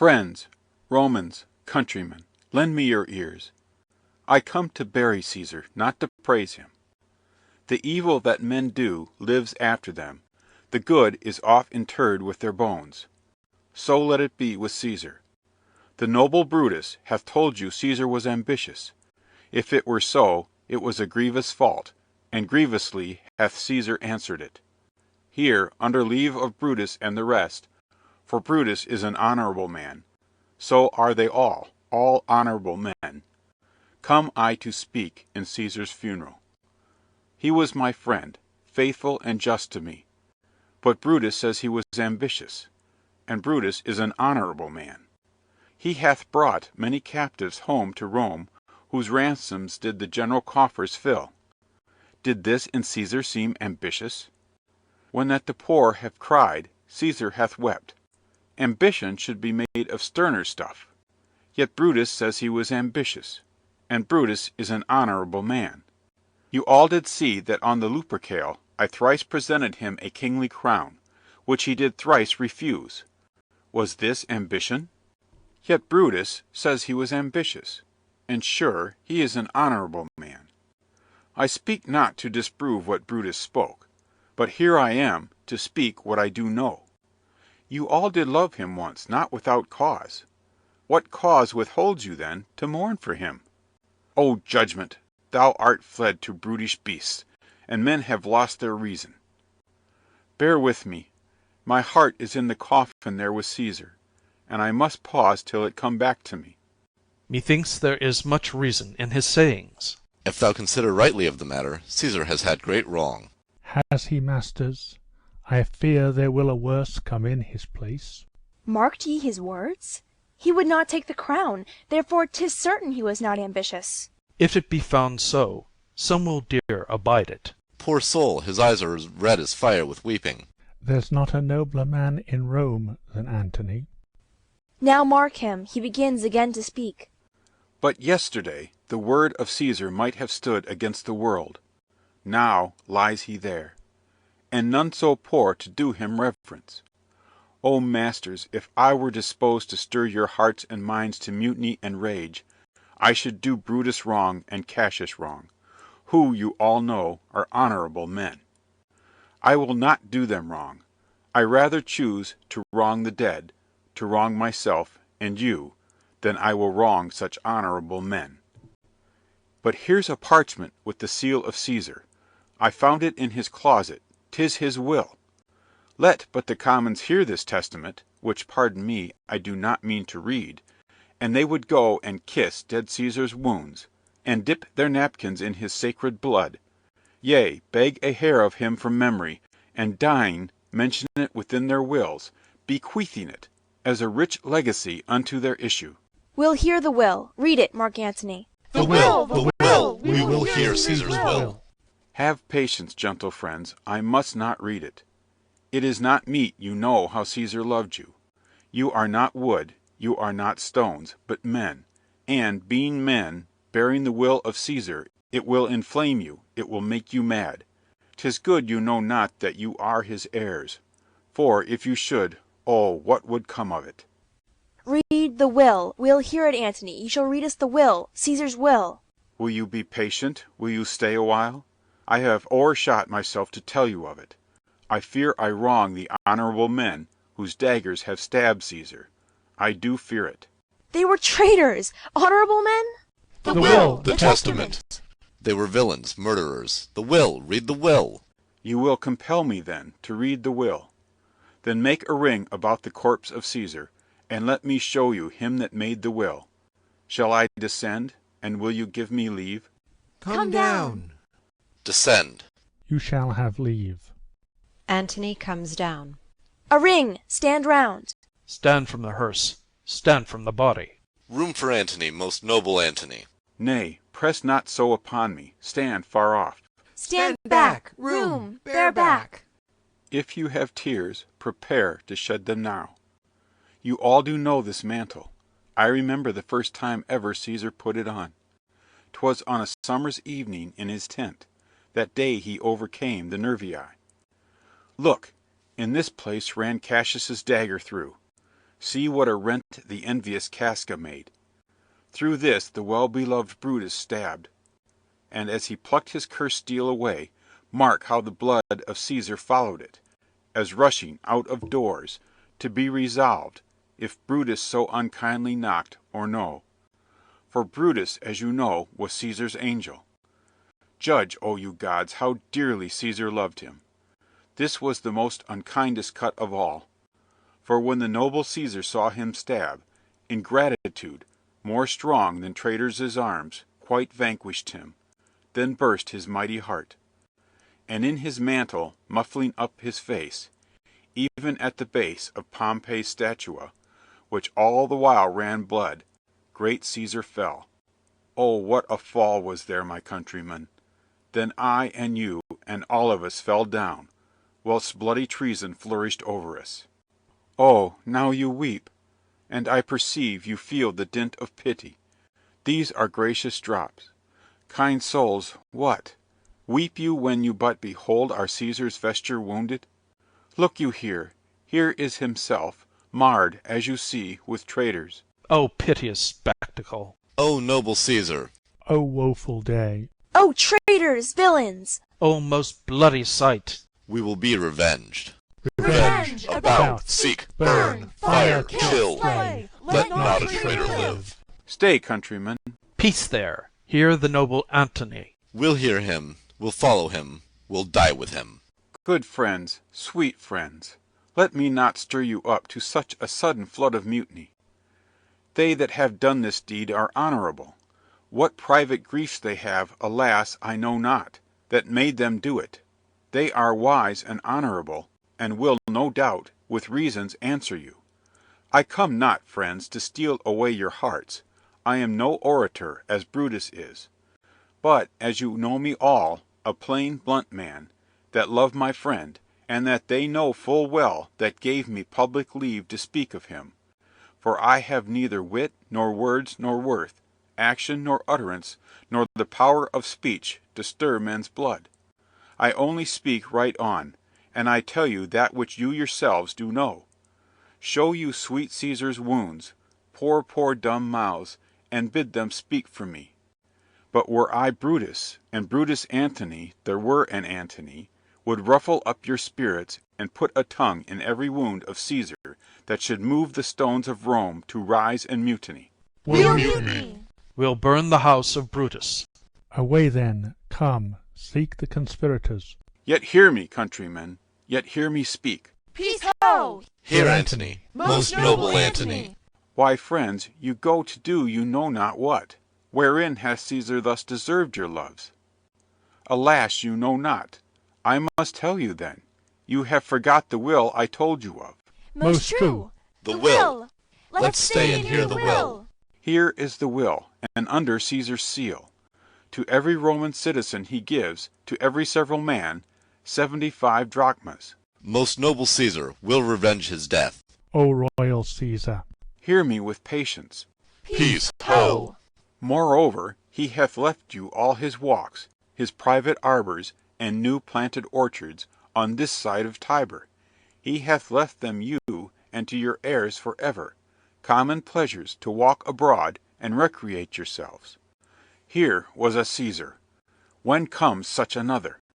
Friends, Romans, countrymen, lend me your ears. I come to bury Caesar, not to praise him. The evil that men do lives after them, the good is oft interred with their bones. So let it be with Caesar. The noble Brutus hath told you Caesar was ambitious. If it were so, it was a grievous fault, and grievously hath Caesar answered it. Here, under leave of Brutus and the rest, for Brutus is an honourable man, so are they all honourable men, come I to speak in Caesar's funeral. He was my friend, faithful and just to me, but Brutus says he was ambitious, and Brutus is an honourable man. He hath brought many captives home to Rome, whose ransoms did the general coffers fill. Did this in Caesar seem ambitious? When that the poor have cried, Caesar hath wept. Ambition should be made of sterner stuff. Yet Brutus says he was ambitious, and Brutus is an honourable man. You all did see that on the Lupercal I thrice presented him a kingly crown, which he did thrice refuse. Was this ambition? Yet Brutus says he was ambitious, and sure he is an honourable man. I speak not to disprove what Brutus spoke, but here I am to speak what I do know. You all did love him once, not without cause. What cause withholds you, then, to mourn for him? O judgment! Thou art fled to brutish beasts, and men have lost their reason. Bear with me. My heart is in the coffin there with Caesar, and I must pause till it come back to me. Methinks there is much reason in his sayings. If thou consider rightly of the matter, Caesar has had great wrong. Has he, masters? I fear there will a worse come in his place. Marked ye his words? He would not take the crown, therefore 'tis certain he was not ambitious. If it be found so, some will dear abide it. Poor soul, his eyes are as red as fire with weeping. There's not a nobler man in Rome than Antony. Now mark him, he begins again to speak. But yesterday the word of Caesar might have stood against the world. Now lies he there, and none so poor to do him reverence. O masters, if I were disposed to stir your hearts and minds to mutiny and rage, I should do Brutus wrong and Cassius wrong, who, you all know, are honourable men. I will not do them wrong. I rather choose to wrong the dead, to wrong myself and you, than I will wrong such honourable men. But here's a parchment with the seal of Caesar. I found it in his closet. 'Tis his will. Let but the commons hear this testament, which, pardon me, I do not mean to read, and they would go and kiss dead Caesar's wounds, and dip their napkins in his sacred blood, yea, beg a hair of him from memory, and dying mention it within their wills, bequeathing it as a rich legacy unto their issue. We'll hear the will. Read it, Mark Antony. The will! We will hear Caesar's will. Have patience, gentle friends, I must not read it. It is not meet you know how Caesar loved you. You are not wood, you are not stones, but men, and, being men, bearing the will of Caesar, it will inflame you, it will make you mad. 'Tis good you know not that you are his heirs, for if you should, oh, what would come of it? Read the will. We'll hear it, Antony. You shall read us the will, Caesar's will. Will you be patient? Will you stay a while? I have o'ershot myself to tell you of it. I fear I wrong the honourable men whose daggers have stabbed Caesar. I do fear it. They were traitors, honourable men? The will! The testament! They were villains, murderers. The will! Read the will! You will compel me, then, to read the will. Then make a ring about the corpse of Caesar, and let me show you him that made the will. Shall I descend, and will you give me leave? Come down. Descend. You shall have leave. Antony comes down. A ring, stand round. Stand from the hearse, stand from the body. Room for Antony, most noble Antony. Nay, press not so upon me. Stand far off. Stand back, room, bear back. If you have tears, prepare to shed them now. You all do know this mantle. I remember the first time ever Caesar put it on. 'Twas on a summer's evening in his tent, that day he overcame the Nervii. Look, in this place ran Cassius's dagger through. See what a rent the envious Casca made. Through this the well-beloved Brutus stabbed, and as he plucked his cursed steel away, mark how the blood of Caesar followed it, as rushing out of doors, to be resolved, if Brutus so unkindly knocked, or no. For Brutus, as you know, was Caesar's angel. Judge, O you gods, how dearly Caesar loved him. This was the most unkindest cut of all. For when the noble Caesar saw him stab, ingratitude, more strong than traitors' arms, quite vanquished him. Then burst his mighty heart. And in his mantle, muffling up his face, even at the base of Pompey's statua, which all the while ran blood, great Caesar fell. Oh, what a fall was there, my countrymen! Then I and you and all of us fell down, whilst bloody treason flourished over us. Oh, now you weep, and I perceive you feel the dint of pity. These are gracious drops. Kind souls, what? Weep you when you but behold our Caesar's vesture wounded? Look you here, here is himself, marred, as you see, with traitors. O piteous spectacle! O noble Caesar! O woeful day! Oh, traitors, villains! O most bloody sight! We will be revenged. Revenge, About, seek, burn, fire, kill. slay. Let not a traitor live. Stay, countrymen. Peace there! Hear the noble Antony. We'll hear him, we'll follow him, we'll die with him. Good friends, sweet friends, let me not stir you up to such a sudden flood of mutiny. They that have done this deed are honourable. What private griefs they have, alas, I know not, that made them do it. They are wise and honourable, and will, no doubt, with reasons answer you. I come not, friends, to steal away your hearts. I am no orator, as Brutus is. But, as you know me all, a plain, blunt man, that love my friend, and that they know full well that gave me public leave to speak of him. For I have neither wit, nor words, nor worth, action, nor utterance, nor the power of speech to stir men's blood. I only speak right on, and I tell you that which you yourselves do know. Show you sweet Caesar's wounds, poor dumb mouths, and bid them speak for me. But were I Brutus, and Brutus Antony, there were an Antony, would ruffle up your spirits, and put a tongue in every wound of Caesar that should move the stones of Rome to rise and mutiny. We'll mutiny. We'll burn the house of Brutus. Away then, come, seek the conspirators. Yet hear me, countrymen, yet hear me speak. Peace ho! Hear Antony, most noble Antony. Why, friends, you go to do you know not what. Wherein hath Caesar thus deserved your loves? Alas, you know not. I must tell you then. You have forgot the will I told you of. Most true. The will. Let's stay and hear the will. Here is the will, and under Caesar's seal. To every Roman citizen he gives, to every several man, 75 drachmas. Most noble Caesar will revenge his death. O royal Caesar! Hear me with patience. Peace, ho! Moreover, he hath left you all his walks, his private arbours, and new planted orchards, on this side of Tiber. He hath left them you, and to your heirs for ever, common pleasures to walk abroad and recreate yourselves. Here was a Caesar. When comes such another?